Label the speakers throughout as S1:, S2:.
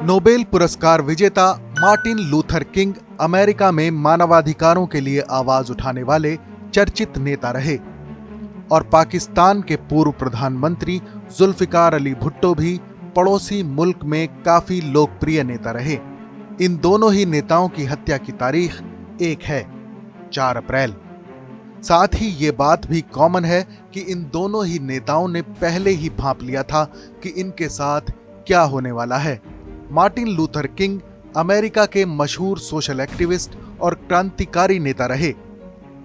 S1: Nobel पुरस्कार विजेता Martin Luther king America में मानवाधिकारों के लिए आवाज उठाने वाले चर्चित नेता रहे और पाकिस्तान के पूर्व प्रधानमंत्री जुल्फिकार अली भुट्टो भी पड़ोसी मुल्क में काफी लोकप्रिय नेता रहे। इन दोनों ही नेताओं की हत्या की तारीख एक है, 4 अप्रैल। साथ ही ये बात भी कॉमन है कि इन दोनों ही नेताओं ने पहले ही भांप लिया था कि इनके साथ क्या होने वाला है। मार्टिन लूथर किंग अमेरिका के मशहूर सोशल एक्टिविस्ट और क्रांतिकारी नेता रहे।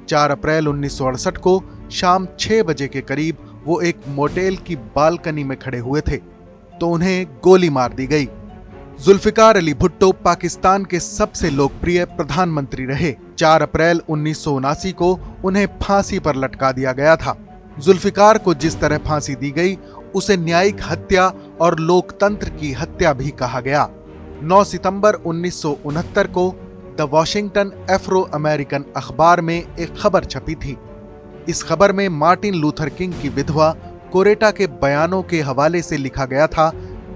S1: 4 अप्रैल 1968 को शाम 6 बजे के करीब वो एक मोटेल की बालकनी में खड़े हुए थे तो उन्हें गोली मार दी गई। जुल्फिकार अली भुट्टो पाकिस्तान के सबसे लोकप्रिय प्रधानमंत्री रहे। 4 अप्रैल 1979 को उन्हें फांसी पर लटका दिया गया था। जुल्फिकार को जिस तरह फांसी दी गई उसे न्यायिक हत्या और लोकतंत्र की हत्या भी कहा गया। 9 सितंबर 1969 को द वॉशिंगटन एफ्रो अमेरिकन अखबार में एक खबर छपी थी। इस खबर में मार्टिन लूथर किंग की विधवा कोरेटा के बयानों के हवाले से लिखा गया था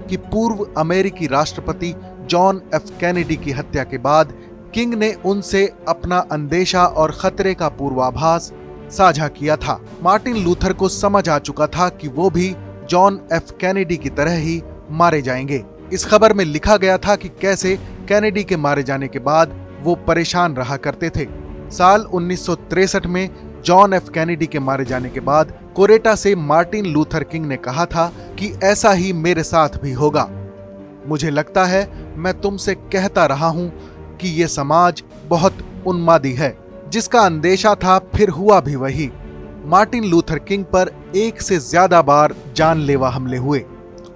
S1: कि पूर्व अमेरिकी राष्ट्रपति जॉन एफ कैनेडी की हत्या के बाद किंग ने उनसे अपना अंदेशा और खतरे का पूर्वाभास साझा किया था। मार्टिन लूथर को समझ आ चुका था कि वो भी जॉन एफ कैनेडी की तरह ही मारे जाएंगे। इस खबर में लिखा गया था कि कैसे कैनेडी के मारे जाने के बाद वो परेशान रहा करते थे। साल 1963 में जॉन एफ कैनेडी के मारे जाने के बाद कोरेटा से मार्टिन लूथर किंग ने कहा था कि ऐसा ही मेरे साथ भी होगा। मुझे लगता है मैं तुमसे कहता रहा हूं कि ये समाज बहुत उन्मादी है। जिसका अंदेशा था फिर हुआ भी वही। मार्टिन लूथर किंग पर एक से ज्यादा बार जानलेवा हमले हुए।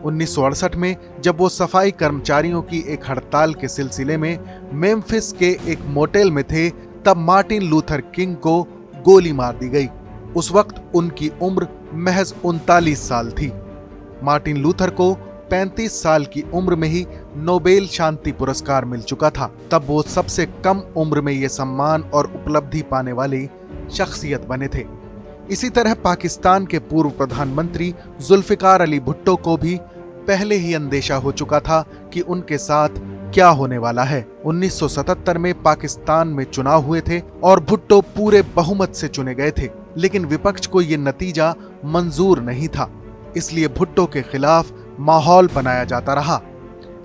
S1: 1968 में जब वो सफाई कर्मचारियों की एक हड़ताल के सिलसिले में मेम्फिस के एक मोटेल में थे तब मार्टिन लूथर किंग को गोली मार दी गई। उस वक्त उनकी उम्र महज 39 साल थी। मार्टिन लूथर को 35 साल की उम्र में ही नोबेल शांति पुरस्कार मिल चुका था। तब वो सबसे कम उम्र में ये सम्मान और उपलब्धि पाने वाली शख्सियत बने थे। इसी तरह पाकिस्तान के पूर्व प्रधानमंत्री जुल्फिकार अली भुट्टो को भी पहले ही अंदेशा हो चुका था कि उनके साथ क्या होने वाला है। 1977 में पाकिस्तान में चुनाव हुए थे और भुट्टो पूरे बहुमत से चुने गए थे, लेकिन विपक्ष को यह नतीजा मंजूर नहीं था। इसलिए भुट्टो के खिलाफ माहौल बनाया जाता रहा।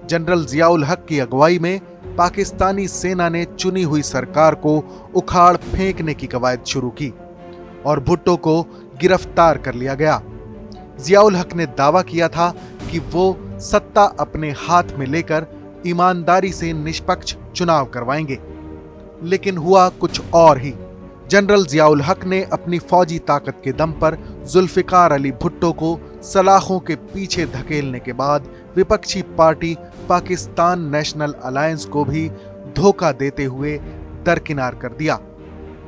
S1: जनरल जियाउल हक की अगुवाई में पाकिस्तानी सेना ने चुनी हुई सरकार को उखाड़ फेंकने की कवायद शुरू की और भुट्टो को गिरफ्तार कर लिया गया। जियाउल हक ने दावा किया था कि वो सत्ता अपने हाथ में लेकर ईमानदारी से निष्पक्ष चुनाव करवाएंगे, लेकिन हुआ कुछ और ही। जनरल जियाउल हक ने अपनी फौजी ताकत के दम पर जुल्फिकार अली भुट्टो को सलाखों के पीछे धकेलने के बाद विपक्षी पार्टी पाकिस्तान नेशनल अलायंस को भी धोखा देते हुए दरकिनार कर दिया।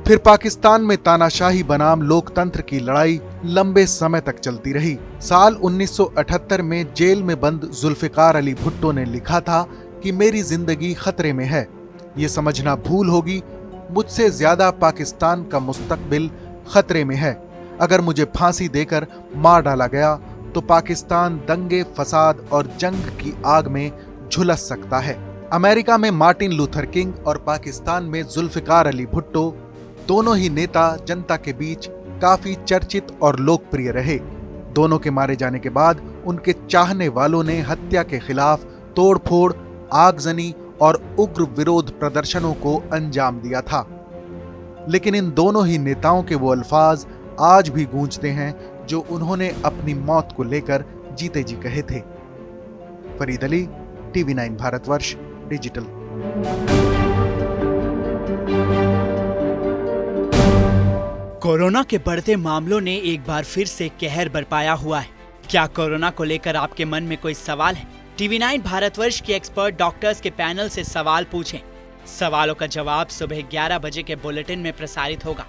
S1: फिर पाकिस्तान में तानाशाही बनाम लोकतंत्र की लड़ाई लंबे समय तक चलती रही। साल 1978 में जेल में बंद जुल्फिकार अली भुट्टो ने लिखा था कि मेरी जिंदगी खतरे में है, ये समझना भूल होगी। मुझसे ज्यादा पाकिस्तान का मुस्तकबिल खतरे में है। अगर मुझे फांसी देकर मार डाला गया तो पाकिस्तान दंगे, फसाद और जंग की आग में झुलस सकता है। अमेरिका में मार्टिन लूथर किंग और पाकिस्तान में जुल्फिकार अली भुट्टो दोनों ही नेता जनता के बीच काफी चर्चित और लोकप्रिय रहे। दोनों के मारे जाने के बाद उनके चाहने वालों ने हत्या के खिलाफ तोड़फोड़, आगजनी और उग्र विरोध प्रदर्शनों को अंजाम दिया था। लेकिन इन दोनों ही नेताओं के वो अल्फाज आज भी गूंजते हैं जो उन्होंने अपनी मौत को लेकर जीते जी कहे थे। Farid Ali, TV 9 Bharatvarsh digital.
S2: Corona के बढ़ते मामलों ने एक बार फिर से कहर बरपाया हुआ है। क्या कोरोना को लेकर आपके मन में कोई सवाल है? टीवी 9 भारतवर्ष के एक्सपर्ट डॉक्टर्स के पैनल से सवाल पूछें। सवालों का जवाब सुबह 11 बजे के बुलेटिन में प्रसारित होगा।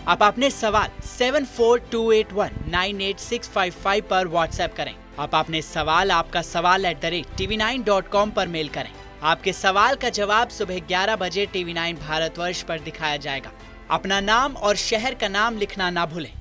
S2: आप अपने सवाल 7428198655 पर व्हाट्सएप करें। आप अपने सवाल आपका सवाल @tv9.com पर मेल करें। आपके सवाल का जवाब सुबह 11 बजे टीवी 9 भारतवर्ष पर दिखाया जाएगा। अपना नाम और शहर का नाम लिखना ना भूलें।